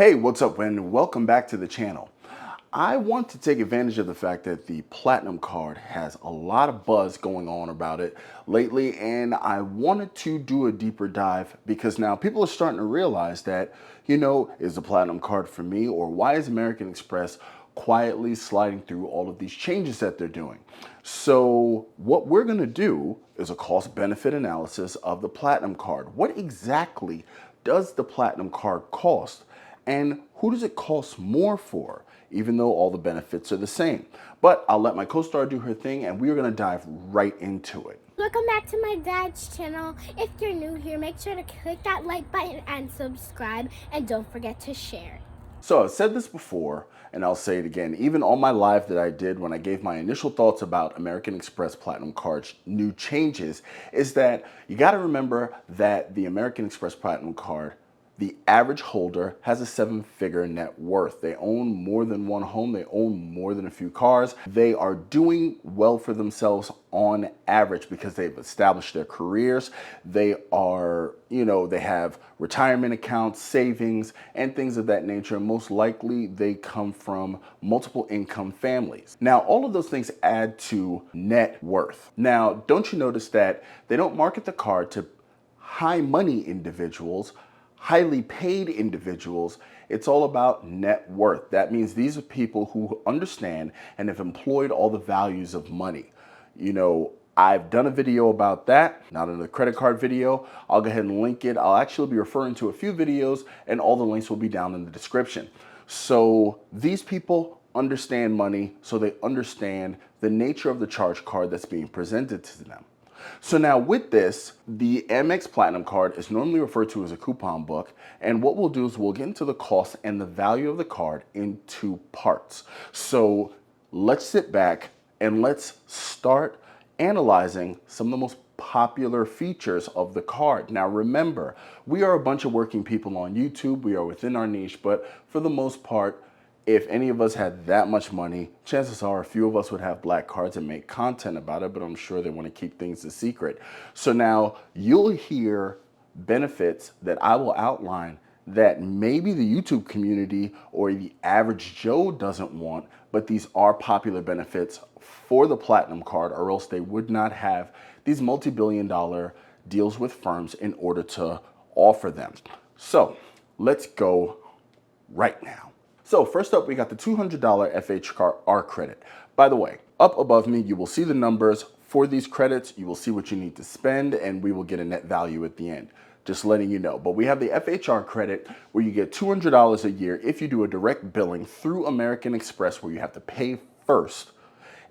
Hey, what's up, and welcome back to the channel. I want to take advantage of the fact that the Platinum card has a lot of buzz going on about it lately, and I wanted to do a deeper dive because now people are starting to realize that, is the Platinum card for me, or why is American Express quietly sliding through all of these changes that they're doing? So what we're going to do is a cost-benefit analysis of the Platinum card. What exactly does the Platinum card cost? And who does it cost more for, even though all the benefits are the same? But I'll let my co-star do her thing, and we are going to dive right into it. Welcome back to my dad's channel. If you're new here, make sure to click that like button and subscribe, and don't forget to share. So I've said this before, and I'll say it again, even on my live that I did when I gave my initial thoughts about American Express Platinum Card's new changes, is that you got to remember that the American Express Platinum Card, the average holder has a 7-figure net worth. They own more than one home. They own more than a few cars. They are doing well for themselves on average because they've established their careers. They are, they have retirement accounts, savings, and things of that nature. Most likely they come from multiple income families. Now, all of those things add to net worth. Now, don't you notice that they don't market the card to high money individuals, highly paid individuals? It's all about net worth. That means these are people who understand and have employed all the values of money. I've done a video about that, not in the credit card video. I'll go ahead and link it. I'll actually be referring to a few videos, and all the links will be down in the description. So these people understand money, so they understand the nature of the charge card that's being presented to them. So now with this, the Amex Platinum card is normally referred to as a coupon book, and what we'll do is we'll get into the cost and the value of the card in two parts. So let's sit back and let's start analyzing some of the most popular features of the card. Now remember, we are a bunch of working people on YouTube. We are within our niche, but for the most part, if any of us had that much money, chances are a few of us would have black cards and make content about it, but I'm sure they want to keep things a secret. So now you'll hear benefits that I will outline that maybe the YouTube community or the average Joe doesn't want, but these are popular benefits for the Platinum card, or else they would not have these multi-billion-dollar deals with firms in order to offer them. So let's go right now. So first up, we got the $200 FHR credit. By the way, up above me, you will see the numbers for these credits. You will see what you need to spend, and we will get a net value at the end. Just letting you know. But we have the FHR credit where you get $200 a year if you do a direct billing through American Express, where you have to pay first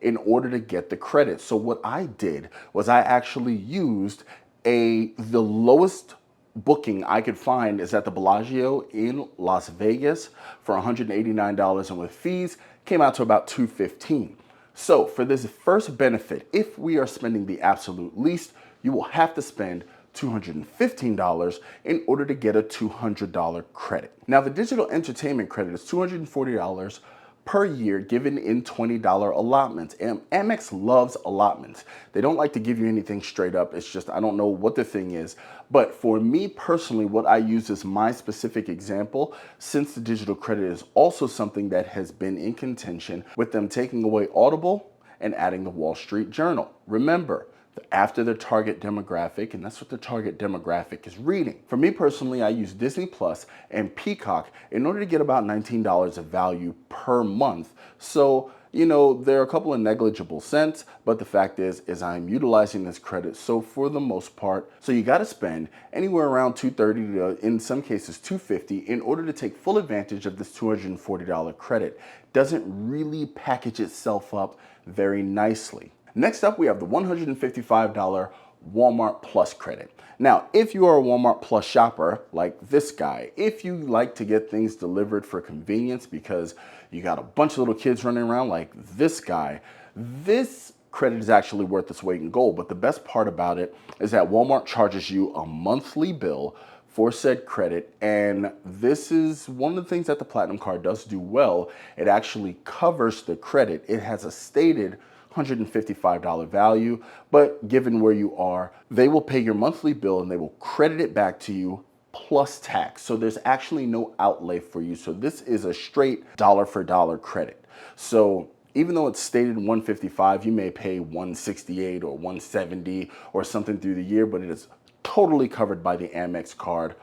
in order to get the credit. So what I did was I actually used the lowest booking I could find is at the Bellagio in Las Vegas for $189, and with fees came out to about $215. So for this first benefit, if we are spending the absolute least, you will have to spend $215 in order to get a $200 credit. Now the digital entertainment credit is $240 per year given in $20 allotments. And Amex loves allotments. They don't like to give you anything straight up. It's just, I don't know what the thing is. But for me personally, what I use as my specific example, since the digital credit is also something that has been in contention with them taking away Audible and adding the Wall Street Journal. Remember, after the target demographic, and that's what the target demographic is reading. For me personally, I use Disney Plus and Peacock in order to get about $19 of value per month. So, there are a couple of negligible cents, but the fact is I'm utilizing this credit. So for the most part, so you got to spend anywhere around $230 to, in some cases, $250 in order to take full advantage of this $240 credit. Doesn't really package itself up very nicely. Next up, we have the $155 Walmart Plus credit. Now, if you are a Walmart Plus shopper like this guy, if you like to get things delivered for convenience because you got a bunch of little kids running around like this guy, this credit is actually worth its weight in gold. But the best part about it is that Walmart charges you a monthly bill for said credit, and this is one of the things that the Platinum card does do well. It actually covers the credit. It has a stated $155 value, but given where you are, they will pay your monthly bill and they will credit it back to you plus tax. So there's actually no outlay for you. So this is a straight dollar for dollar credit. So even though it's stated 155, you may pay 168 or 170 or something through the year, but it is totally covered by the Amex card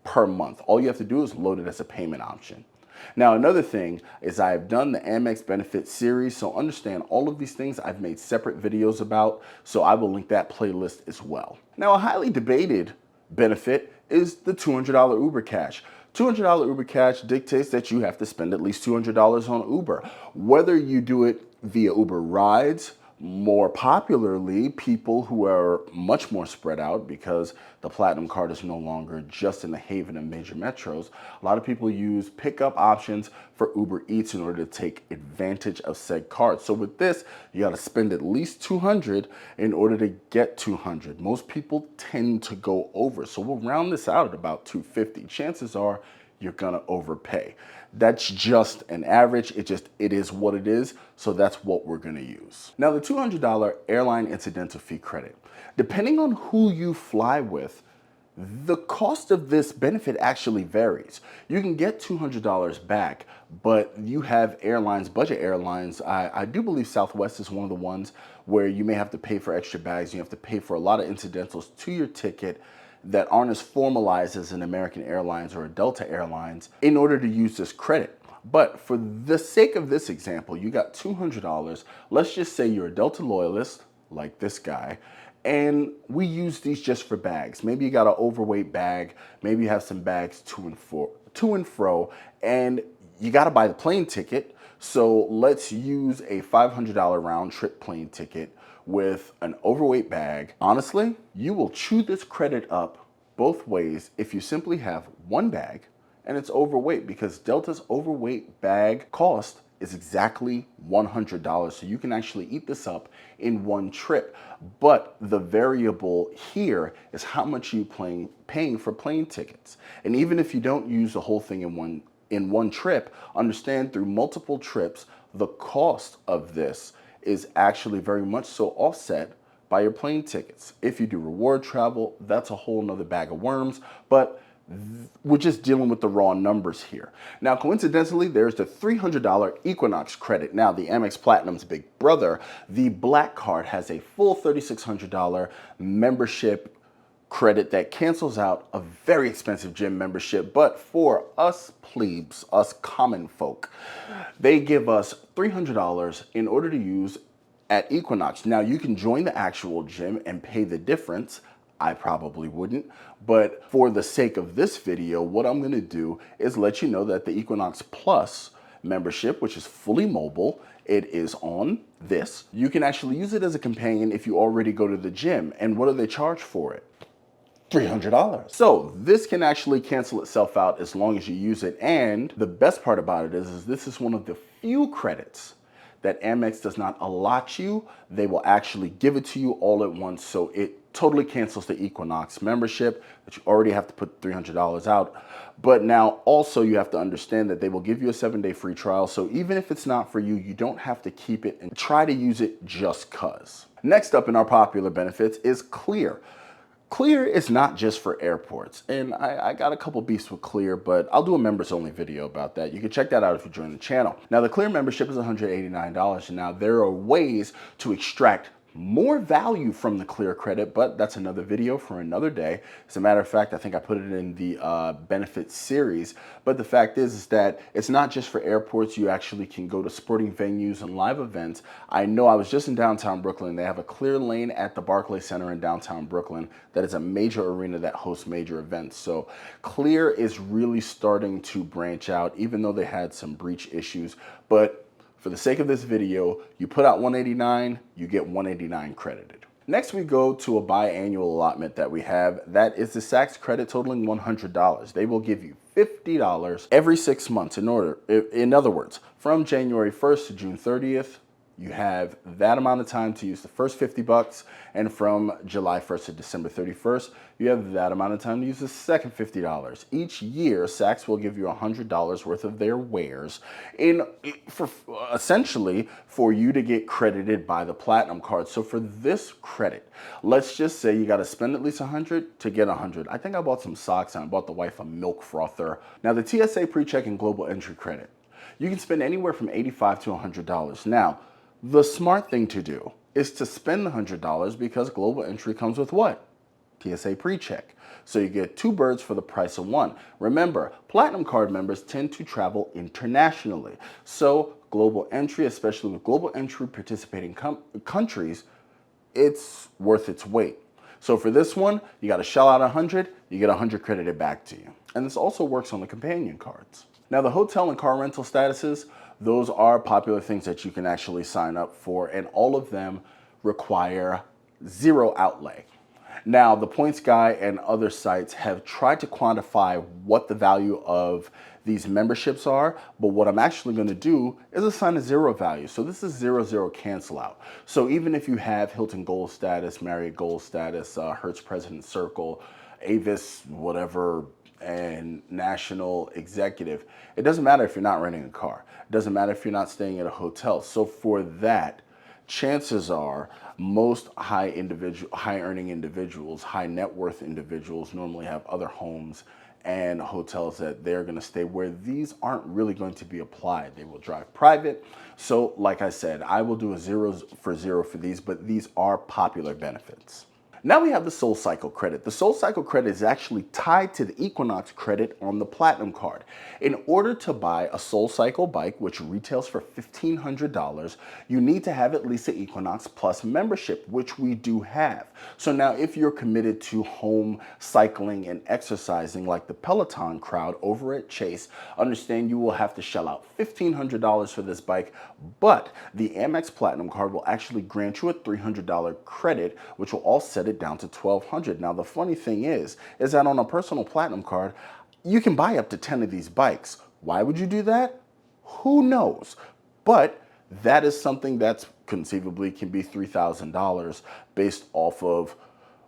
per month. All you have to do is load it as a payment option. Now, another thing is I've done the Amex Benefits series, so understand all of these things I've made separate videos about, so I will link that playlist as well. Now, a highly debated benefit is the $200 Uber Cash. $200 Uber Cash dictates that you have to spend at least $200 on Uber. Whether you do it via Uber Rides, more popularly, people who are much more spread out because the Platinum card is no longer just in the Haven and major metros. A lot of people use pickup options for Uber Eats in order to take advantage of said card. So with this, you got to spend at least $200 in order to get $200. Most people tend to go over. So we'll round this out at about $250. Chances are you're gonna overpay. That's just an average. It is what it is. So that's what we're gonna use. Now the $200 airline incidental fee credit, depending on who you fly with, the cost of this benefit actually varies. You can get $200 back, but you have airlines, budget airlines. I do believe Southwest is one of the ones where you may have to pay for extra bags. You have to pay for a lot of incidentals to your ticket that aren't as formalized as an American Airlines or a Delta Airlines in order to use this credit. But for the sake of this example, you got $200. Let's just say you're a Delta loyalist, like this guy, and we use these just for bags. Maybe you got an overweight bag, maybe you have some bags to and fro, and you got to buy the plane ticket. So let's use a $500 round trip plane ticket with an overweight bag. Honestly, you will chew this credit up both ways if you simply have one bag and it's overweight, because Delta's overweight bag cost is exactly $100. So you can actually eat this up in one trip. But the variable here is how much you paying for plane tickets. And even if you don't use the whole thing in one trip, understand through multiple trips, the cost of this is actually very much so offset by your plane tickets. If you do reward travel, that's a whole nother bag of worms, but we're just dealing with the raw numbers here. Now, coincidentally, there's the $300 Equinox credit. Now, the Amex Platinum's big brother, the Black Card, has a full $3,600 membership credit that cancels out a very expensive gym membership. But for us plebes, us common folk, they give us $300 in order to use at Equinox. Now you can join the actual gym and pay the difference. I probably wouldn't, but for the sake of this video, what I'm gonna do is let you know that the Equinox Plus membership, which is fully mobile, it is on this. You can actually use it as a companion if you already go to the gym. And what do they charge for it? $300. So this can actually cancel itself out as long as you use it. And the best part about it is this is one of the few credits that Amex does not allot you. They will actually give it to you all at once. So it totally cancels the Equinox membership that you already have to put $300 out. But now also you have to understand that they will give you a 7-day free trial. So even if it's not for you, you don't have to keep it and try to use it just cause. Next up in our popular benefits is Clear. Clear is not just for airports, and I got a couple beefs with Clear, but I'll do a members only video about that. You can check that out if you join the channel. Now the Clear membership is $189, and now there are ways to extract more value from the Clear credit, but that's another video for another day. As a matter of fact, I think I put it in the benefits series, but the fact is that it's not just for airports. You actually can go to sporting venues and live events. I know I was just in downtown Brooklyn. They have a Clear lane at the Barclays Center in downtown Brooklyn that is a major arena that hosts major events. So Clear is really starting to branch out, even though they had some breach issues. But for the sake of this video, you put out $189, you get $189 credited. Next, we go to a biannual allotment that we have. That is the Saks credit totaling $100. They will give you $50 every 6 months. In other words, from January 1st to June 30th, You have that amount of time to use the first 50 bucks, and from July 1st to December 31st, you have that amount of time to use the second $50. Each year, Saks will give you $100 worth of their wares essentially for you to get credited by the Platinum card. So for this credit, let's just say you got to spend at least 100 to get 100. I think I bought some socks and I bought the wife a milk frother. Now the TSA PreCheck and Global Entry Credit, you can spend anywhere from $85 to $100. Now, the smart thing to do is to spend the $100 because Global Entry comes with what? TSA PreCheck. So you get two birds for the price of one. Remember, Platinum card members tend to travel internationally. So Global Entry, especially with Global Entry participating countries, it's worth its weight. So for this one, you got to shell out 100, you get 100 credited back to you. And this also works on the companion cards. Now the hotel and car rental statuses, those are popular things that you can actually sign up for, and all of them require zero outlay. Now, the Points Guy and other sites have tried to quantify what the value of these memberships are, but what I'm actually going to do is assign a zero value. So this is 0-0 cancel out. So even if you have Hilton Gold status, Marriott Gold status, Hertz President Circle, Avis, whatever, and National Executive, it doesn't matter if you're not renting a car. It doesn't matter if you're not staying at a hotel. So for that, chances are most high earning individuals, high net worth individuals normally have other homes and hotels that they're going to stay where these aren't really going to be applied. They will drive private. So like I said, I will do a 0 for 0 for these, but these are popular benefits. Now we have the Soulcycle credit. The Soulcycle credit is actually tied to the Equinox credit on the Platinum card. In order to buy a Soulcycle bike, which retails for $1,500, you need to have at least an Equinox Plus membership, which we do have. So now if you're committed to home cycling and exercising like the Peloton crowd over at Chase, understand you will have to shell out $1,500 for this bike, but the Amex Platinum card will actually grant you a $300 credit, which will offset it down to $1,200. Now the funny thing is that on a personal Platinum card, you can buy up to 10 of these bikes. Why would you do that? Who knows? But that is something that's conceivably can be $3,000 based off of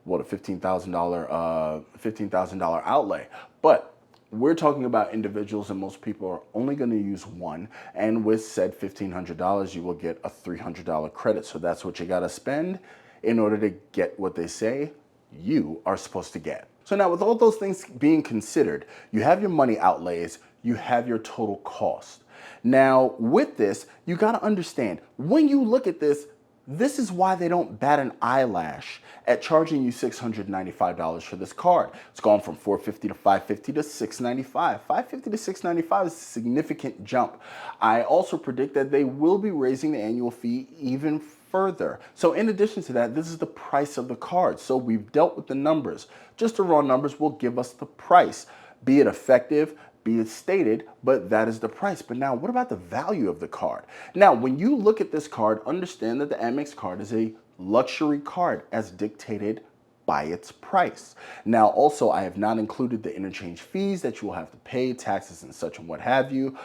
what a $15,000 outlay. But we're talking about individuals, and most people are only going to use one. And with said $1,500, you will get a $300 credit. So that's what you got to spend in order to get what they say you are supposed to get. So now with all those things being considered, you have your money outlays, you have your total cost. Now with this, you got to understand, when you look at this, this is why they don't bat an eyelash at charging you $695 for this card. It's gone from $450 to $550 to $695. $550 to $695 is a significant jump. I also predict that they will be raising the annual fee even further. So in addition to that, this is the price of the card. So we've dealt with the numbers. Just the raw numbers will give us the price, be it effective, be it stated, but that is the price. But now what about the value of the card? Now, when you look at this card, understand that the Amex card is a luxury card as dictated by its price. Now, also, I have not included the interchange fees that you will have to pay, taxes and such and what have you,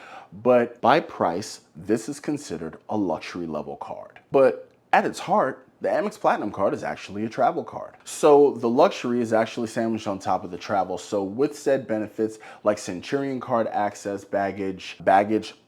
but by price, this is considered a luxury level card. But at its heart, the Amex Platinum card is actually a travel card. So the luxury is actually sandwiched on top of the travel. So with said benefits like Centurion card access, baggage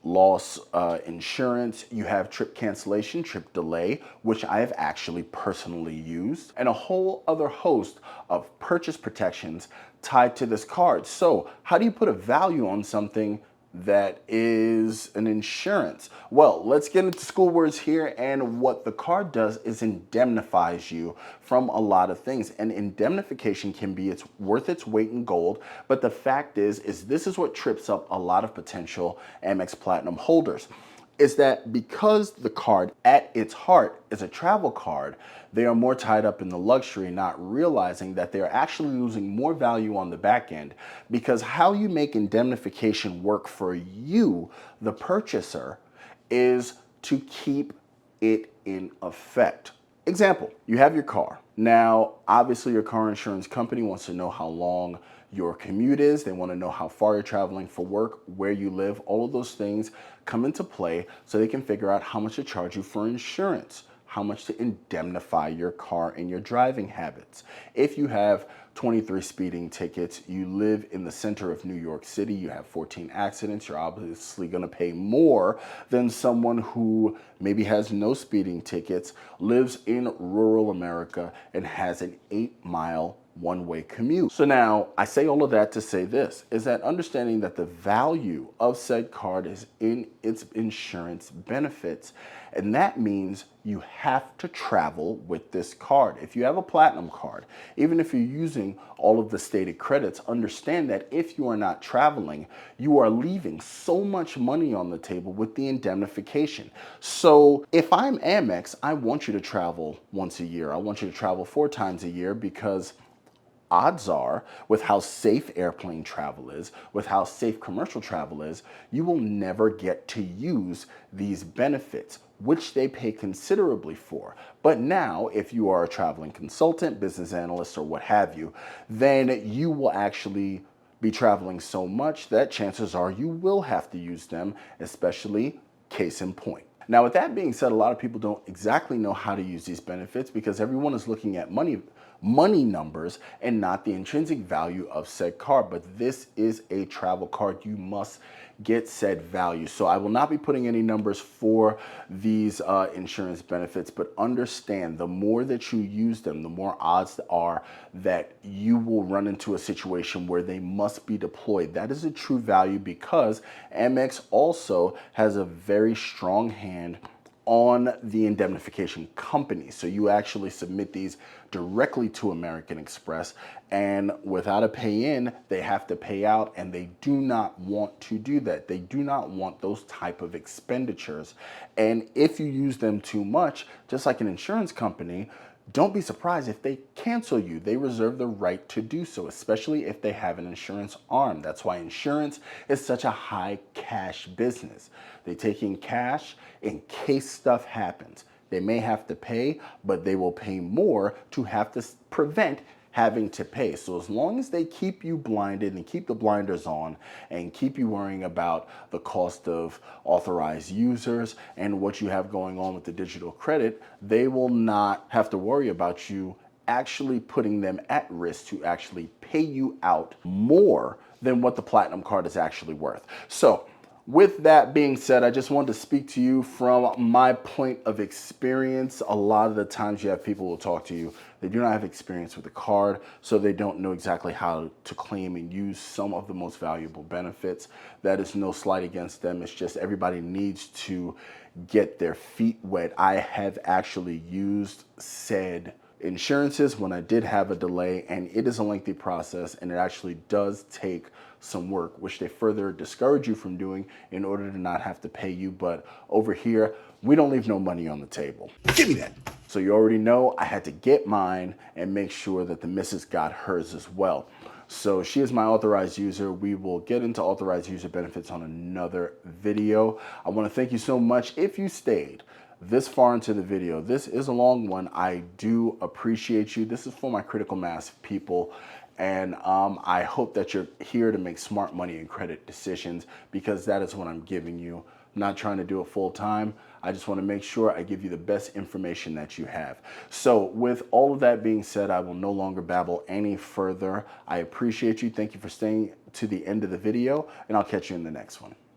loss insurance, you have trip cancellation, trip delay, which I have actually personally used, and a whole other host of purchase protections tied to this card. So how do you put a value on something that is an insurance? Well, let's get into school words here, and what the card does is indemnifies you from a lot of things, and indemnification can be worth its weight in gold, but the fact is this is what trips up a lot of potential Amex Platinum holders, is that because the card at its heart is a travel card, they are more tied up in the luxury, not realizing that they're actually losing more value on the back end, because how you make indemnification work for you, the purchaser, is to keep it in effect. Example, you have your car. Now, obviously your car insurance company wants to know how long your commute is. They want to know how far you're traveling for work, where you live. All of those things come into play so they can figure out how much to charge you for insurance, how much to indemnify your car and your driving habits. If you have 23 speeding tickets, you live in the center of New York City, you have 14 accidents, you're obviously going to pay more than someone who maybe has no speeding tickets, lives in rural America, and has an 8-mile one-way commute. So now I say all of that to say this, is that understanding that the value of said card is in its insurance benefits. And that means you have to travel with this card. If you have a platinum card, even if you're using all of the stated credits, understand that if you are not traveling, you are leaving so much money on the table with the indemnification. So if I'm Amex, I want you to travel once a year. I want you to travel 4 times a year because odds are, with how safe airplane travel is, with how safe commercial travel is, you will never get to use these benefits, which they pay considerably for. But now, if you are a traveling consultant, business analyst, or what have you, then you will actually be traveling so much that chances are you will have to use them, especially case in point. Now, with that being said, a lot of people don't exactly know how to use these benefits because everyone is looking at money numbers and not the intrinsic value of said card. But this is a travel card. You must get said value. So I will not be putting any numbers for these insurance benefits, but understand the more that you use them, the more odds are that you will run into a situation where they must be deployed. That is a true value because Amex also has a very strong hand on the indemnification company. So you actually submit these directly to American Express, and without a pay-in, they have to pay out, and they do not want to do that. They do not want those type of expenditures. And if you use them too much, just like an insurance company, don't be surprised if they cancel you. They reserve the right to do so, especially if they have an insurance arm. That's why insurance is such a high cash business. They take in cash in case stuff happens. They may have to pay, but they will pay more to have to prevent having to pay. So as long as they keep you blinded and keep the blinders on and keep you worrying about the cost of authorized users and what you have going on with the digital credit, they will not have to worry about you actually putting them at risk to actually pay you out more than what the Platinum card is actually worth. So with that being said, I just wanted to speak to you from my point of experience. A lot of the times you have people who will talk to you, they do not have experience with the card, so they don't know exactly how to claim and use some of the most valuable benefits. That is no slight against them. It's just everybody needs to get their feet wet. I have actually used said insurances when I did have a delay, and it is a lengthy process, and it actually does take some work, which they further discourage you from doing in order to not have to pay you. But over here, we don't leave no money on the table. Give me that. So you already know I had to get mine and make sure that the missus got hers as well. So she is my authorized user. We will get into authorized user benefits on another video. I want to thank you so much if you stayed this far into the video. This is a long one. I do appreciate you. This is for my critical mass people. And I hope that you're here to make smart money and credit decisions, because that is what I'm giving you. I'm not trying to do it full time. I just want to make sure I give you the best information that you have. So with all of that being said, I will no longer babble any further. I appreciate you. Thank you for staying to the end of the video, and I'll catch you in the next one.